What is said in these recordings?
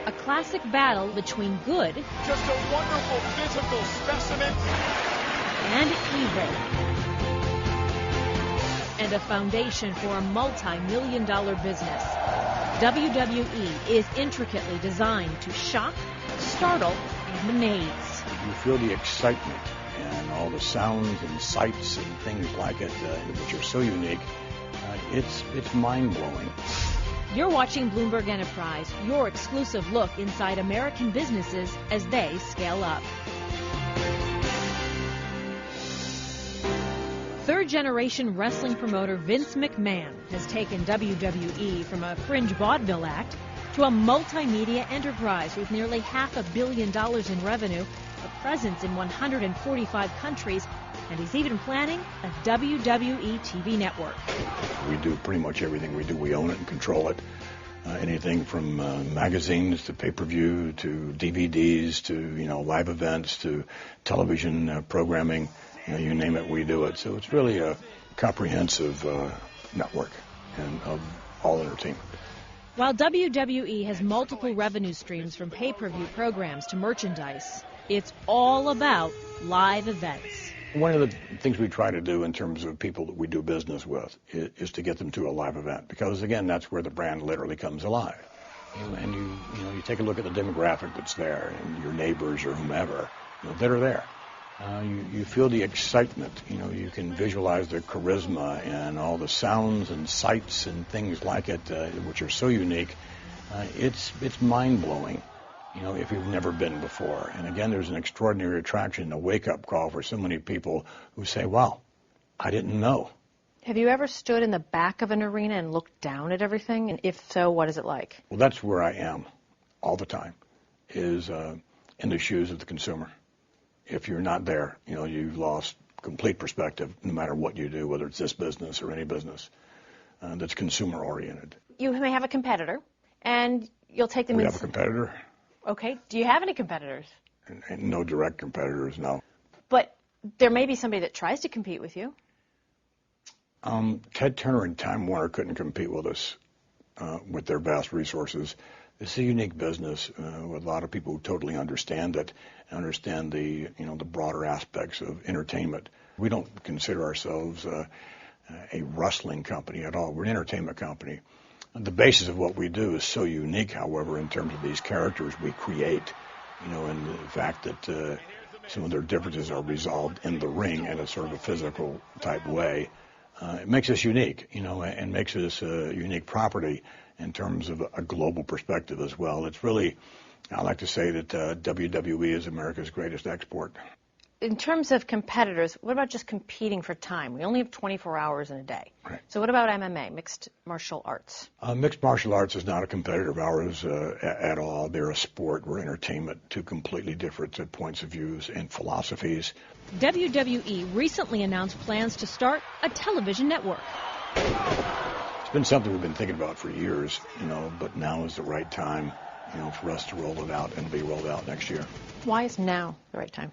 A classic battle between good Just a wonderful physical specimen. and evil. And a foundation for a multi-million-dollar business. WWE is intricately designed to shock, startle, and amaze. You feel the excitement and all the sounds and sights and things like it, which are so unique. It's mind-blowing. You're watching Bloomberg Enterprise, your exclusive look inside American businesses as they scale up. Third-generation wrestling promoter Vince McMahon has taken WWE from a fringe vaudeville act to a multimedia enterprise with nearly $500 million in revenue, a presence in 145 countries, and he's even planning a WWE TV network. We do pretty much everything we do. We own it and control it. Anything from magazines to pay-per-view to DVDs to live events to television programming. You name it, we do it. So it's really a comprehensive network and of all entertainment. While WWE has multiple revenue streams from pay-per-view programs to merchandise, it's all about live events. One of the things we try to do in terms of people that we do business with is to get them to a live event, because again, that's where the brand literally comes alive. And you take a look at the demographic that's there, and your neighbors or whomever that are there. You feel the excitement. You can visualize the charisma and all the sounds and sights and things like it, which are so unique. It's mind-blowing. If you've never been before. And again, there's an extraordinary attraction, a wake-up call for so many people who say, wow, I didn't know. Have you ever stood in the back of an arena and looked down at everything? And if so, what is it like? Well, that's where I am all the time, is in the shoes of the consumer. If you're not there, you've lost complete perspective, no matter what you do, whether it's this business or any business that's consumer-oriented. You may have a competitor, and you'll take them We in. have a competitor. Okay. Do you have any competitors? And no direct competitors, no. But there may be somebody that tries to compete with you. Ted Turner and Time Warner couldn't compete with us with their vast resources. This is a unique business with a lot of people who totally understand it and understand the broader aspects of entertainment. We don't consider ourselves a wrestling company at all. We're an entertainment company. The basis of what we do is so unique, however, in terms of these characters we create, and the fact that some of their differences are resolved in the ring in a sort of a physical type way. It makes us unique, and makes us a unique property in terms of a global perspective as well. It's really, I like to say that WWE is America's greatest export. In terms of competitors, what about just competing for time? We only have 24 hours in a day. Right. So what about MMA, mixed martial arts? Mixed martial arts is not a competitor of ours at all. They're a sport. We're entertainment, two completely different points of views and philosophies. WWE recently announced plans to start a television network. It's been something we've been thinking about for years, but now is the right time, for us to roll it out, and it'll be rolled out next year. Why is now the right time?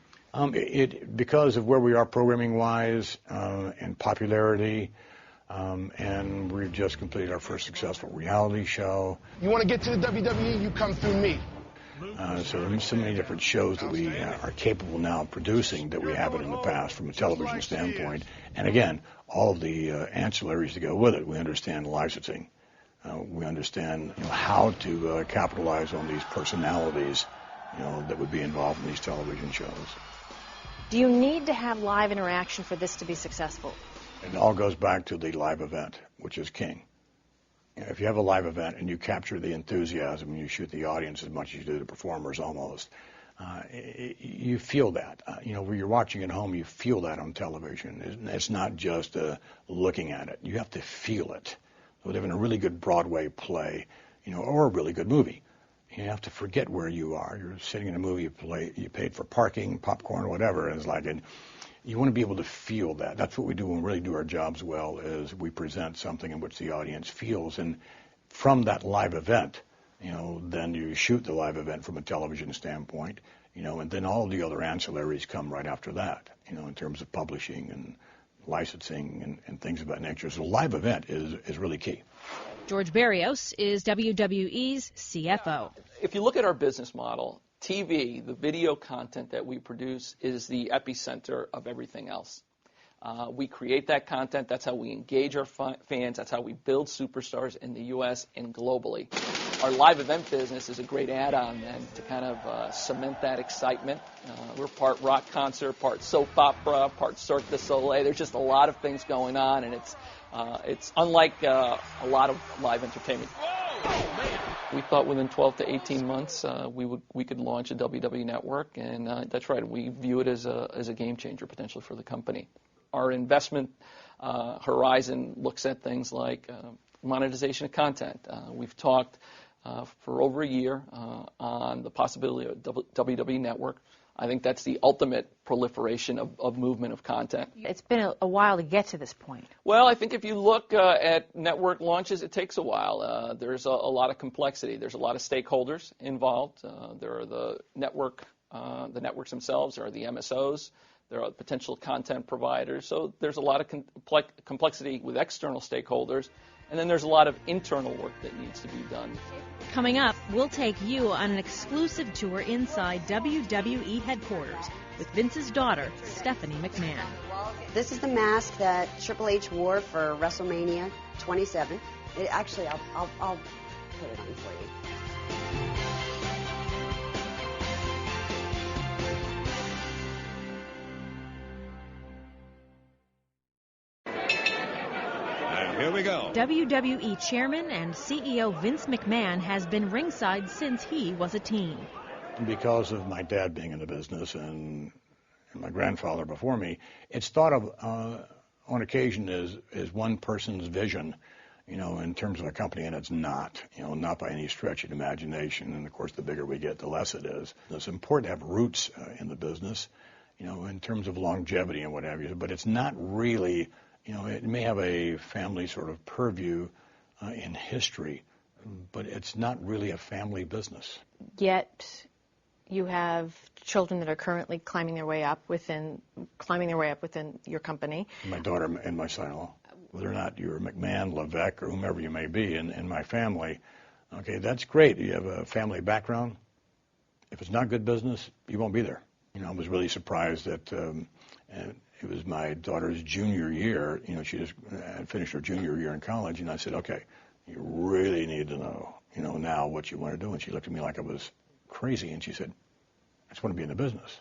Because of where we are programming-wise and popularity, and we've just completed our first successful reality show. You want to get to the WWE, you come through me. So there's so many different shows that we are capable now of producing that we haven't in the past from a television standpoint. And again, all of the ancillaries to go with it. We understand licensing. We understand how to capitalize on these personalities, that would be involved in these television shows. Do you need to have live interaction for this to be successful? It all goes back to the live event, which is king. If you have a live event and you capture the enthusiasm and you shoot the audience as much as you do the performers almost, you feel that. Where you're watching at home, you feel that on television. It's not just looking at it. You have to feel it. So having a really good Broadway play, or a really good movie, you have to forget where you are. You're sitting in a movie, you paid for parking, popcorn, whatever, and it's like, and you want to be able to feel that. That's what we do when we really do our jobs well, is we present something in which the audience feels. And from that live event, then you shoot the live event from a television standpoint, and then all the other ancillaries come right after that, in terms of publishing and licensing and things of that nature. So a live event is really key. George Barrios is WWE's CFO. If you look at our business model, TV, the video content that we produce, is the epicenter of everything else. We create that content. That's how we engage our fans. That's how we build superstars in the U.S. and globally. Our live event business is a great add-on then to kind of cement that excitement. We're part rock concert, part soap opera, part Cirque du Soleil. There's just a lot of things going on, and it's unlike a lot of live entertainment. We thought within 12 to 18 months we could launch a WWE network, and that's right. We view it as a game changer potentially for the company. Our investment horizon looks at things like monetization of content. We've talked for over a year on the possibility of WWE network. I think that's the ultimate proliferation of movement of content. It's been a while to get to this point. Well, I think if you look at network launches, it takes a while. There's a lot of complexity. There's a lot of stakeholders involved. There are the networks themselves. There are the MSOs. There are potential content providers. So there's a lot of complexity with external stakeholders. And then there's a lot of internal work that needs to be done. Coming up, we'll take you on an exclusive tour inside WWE headquarters with Vince's daughter, Stephanie McMahon. This is the mask that Triple H wore for WrestleMania 27. Actually, I'll put it on for you. Here we go. WWE Chairman and CEO Vince McMahon has been ringside since he was a teen. Because of my dad being in the business and my grandfather before me, it's thought of on occasion as one person's vision, in terms of a company, and it's not, not by any stretch of imagination. And of course, the bigger we get, the less it is. It's important to have roots in the business, in terms of longevity and what have you, but it's not really. It may have a family sort of purview in history, but it's not really a family business. Yet you have children that are currently climbing their way up within your company. My daughter and my son-in-law. Whether or not you're McMahon, Levesque, or whomever you may be in my family, okay, that's great. You have a family background. If it's not good business, you won't be there. I was really surprised that it was my daughter's junior year. She just finished her junior year in college, and I said, okay, you really need to know, now what you want to do. And she looked at me like I was crazy, and she said, I just want to be in the business.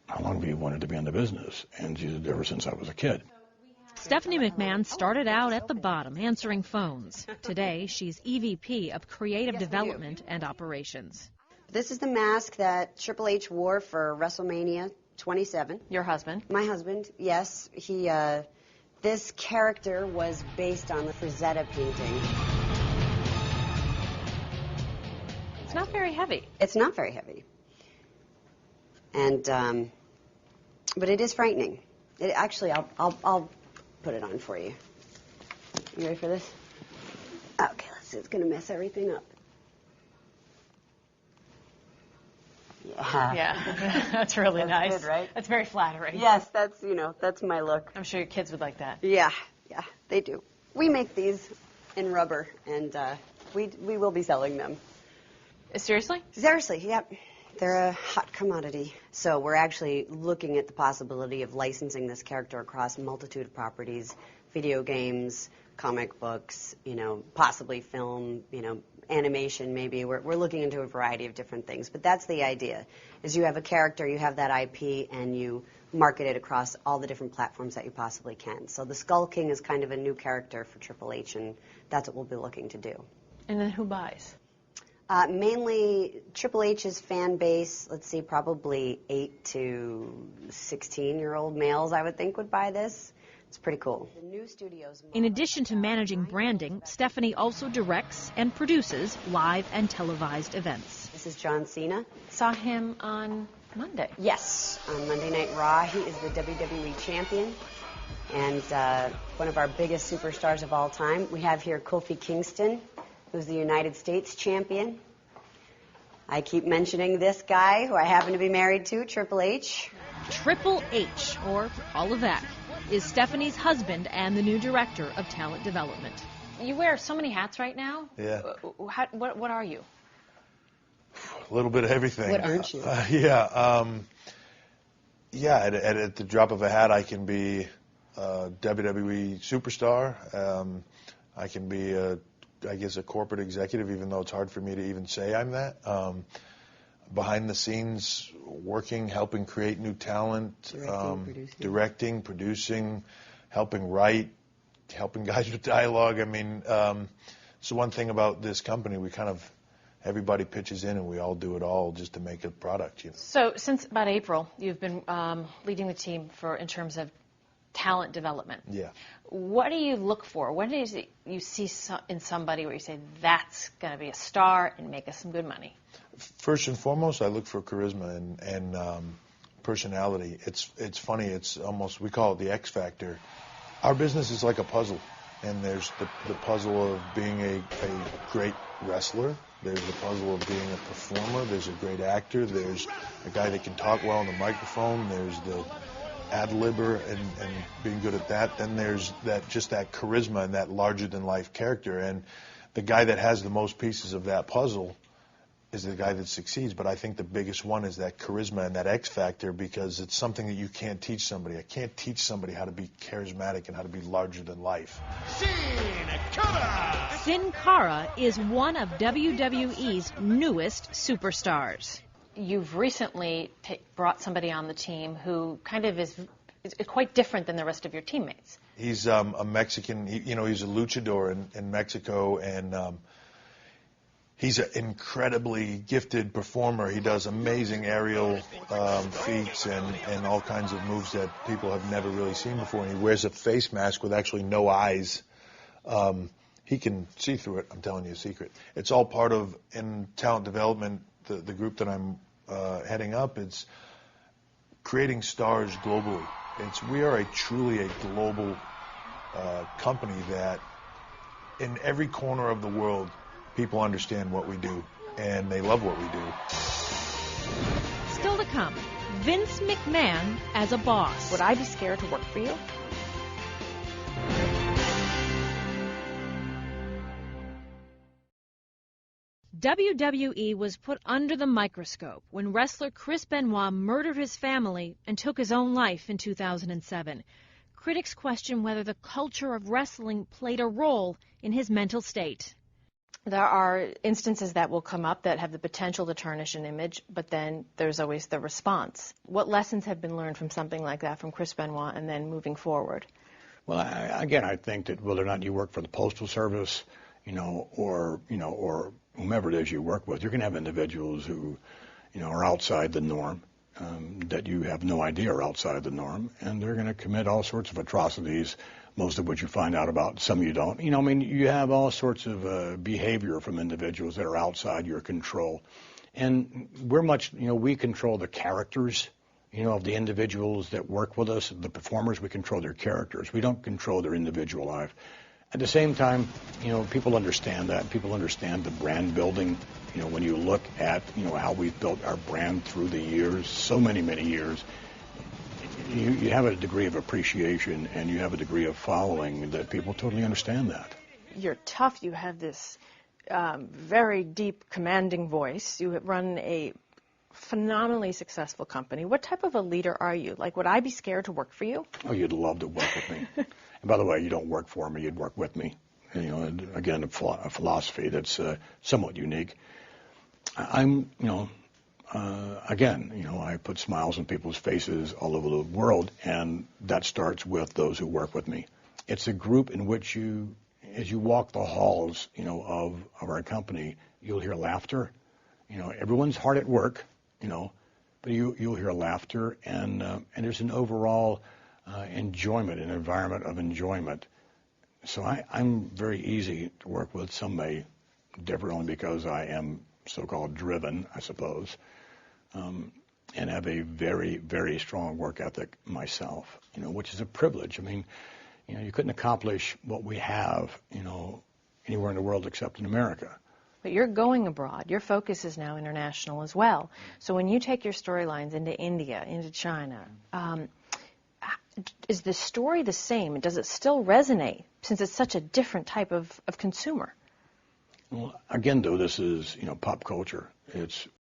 How long have you wanted to be in the business? And she said, ever since I was a kid. Stephanie McMahon started out at the bottom, answering phones. Today, she's EVP of Creative Development and Operations. This is the mask that Triple H wore for WrestleMania 27. Your husband? My husband, yes. This character was based on the Frazetta painting. It's not very heavy. It's not very heavy. And, but it is frightening. Actually, I'll put it on for you. You ready for this? Okay, let's see. It's going to mess everything up. Yeah, that's really nice. Good, right? That's very flattering. Yes, that's my look. I'm sure your kids would like that. Yeah, they do. We make these in rubber, and we will be selling them. Seriously? Seriously, yep. They're a hot commodity. So we're actually looking at the possibility of licensing this character across a multitude of properties, video games, comic books, possibly film, animation maybe. We're looking into a variety of different things. But that's the idea, is you have a character, you have that IP, and you market it across all the different platforms that you possibly can. So the Skull King is kind of a new character for Triple H, and that's what we'll be looking to do. And then who buys? Mainly Triple H's fan base, let's see, probably 8 to 16-year-old males, I would think, would buy this. It's pretty cool. The new studios. In addition to managing branding, Stephanie also directs and produces live and televised events. This is John Cena. Saw him on Monday. Yes, on Monday Night Raw. He is the WWE champion and one of our biggest superstars of all time. We have here Kofi Kingston, who's the United States champion. I keep mentioning this guy, who I happen to be married to, Triple H. Triple H, or Levesque, is Stephanie's husband and the new director of talent development. You wear so many hats right now. Yeah. What are you? A little bit of everything. What aren't you? At the drop of a hat, I can be a WWE superstar. I can be a corporate executive, even though it's hard for me to even say I'm that. Behind the scenes, working, helping create new talent, directing, producing, helping write, helping guys with dialogue. I mean, so one thing about this company, everybody pitches in and we all do it all just to make a product. So since about April, you've been leading the team in terms of talent development. Yeah. What do you look for? What is it you see in somebody where you say, that's going to be a star and make us some good money? First and foremost, I look for charisma and personality. It's funny. It's almost, we call it the X factor. Our business is like a puzzle, and there's the puzzle of being a great wrestler. There's the puzzle of being a performer. There's a great actor. There's a guy that can talk well on the microphone. There's the ad-libber and being good at that. Then there's that charisma and that larger-than-life character. And the guy that has the most pieces of that puzzle is the guy that succeeds. But I think the biggest one is that charisma and that X factor, because it's something that you can't teach somebody. I can't teach somebody how to be charismatic and how to be larger than life. Sin Cara is one of WWE's newest superstars. You've recently brought somebody on the team who kind of is quite different than the rest of your teammates. He's a Mexican. He's a luchador in Mexico, and he's an incredibly gifted performer. He does amazing aerial feats and all kinds of moves that people have never really seen before. And he wears a face mask with actually no eyes. He can see through it. I'm telling you a secret. It's all part of, in talent development, the group that I'm heading up. It's creating stars globally. We are truly a global company that in every corner of the world, people understand what we do, and they love what we do. Still to come, Vince McMahon as a boss. Would I be scared to work for you? WWE was put under the microscope when wrestler Chris Benoit murdered his family and took his own life in 2007. Critics question whether the culture of wrestling played a role in his mental state. There are instances that will come up that have the potential to tarnish an image, but then there's always the response. What lessons have been learned from something like that from Chris Benoit and then moving forward? Well, I think that whether or not you work for the Postal Service, or whomever it is you work with, you're going to have individuals who, are outside the norm, that you have no idea are outside the norm, and they're going to commit all sorts of atrocities, most of which you find out about, some you don't. You have all sorts of behavior from individuals that are outside your control. And we control the characters, of the individuals that work with us, the performers. We control their characters. We don't control their individual life. At the same time, people understand that. People understand the brand building. When you look at, how we've built our brand through the years, so many, many years, you have a degree of appreciation and you have a degree of following that people totally understand that. You're tough. You have this very deep, commanding voice. You run a phenomenally successful company. What type of a leader are you? Like, would I be scared to work for you? Oh, you'd love to work with me. And by the way, you don't work for me, you'd work with me. Again, a philosophy that's somewhat unique. I put smiles on people's faces all over the world, and that starts with those who work with me. It's a group in which as you walk the halls, of our company, you'll hear laughter. Everyone's hard at work, but you'll hear laughter, and there's an overall enjoyment, an environment of enjoyment. So I'm very easy to work with. Some may differ only because I am so-called driven, I suppose, and have a very, very strong work ethic myself, which is a privilege. You couldn't accomplish what we have, anywhere in the world except in America. But you're going abroad. Your focus is now international as well. So when you take your storylines into India, into China, is the story the same? Does it still resonate since it's such a different type of consumer? Well, again, though, this is, pop culture. It's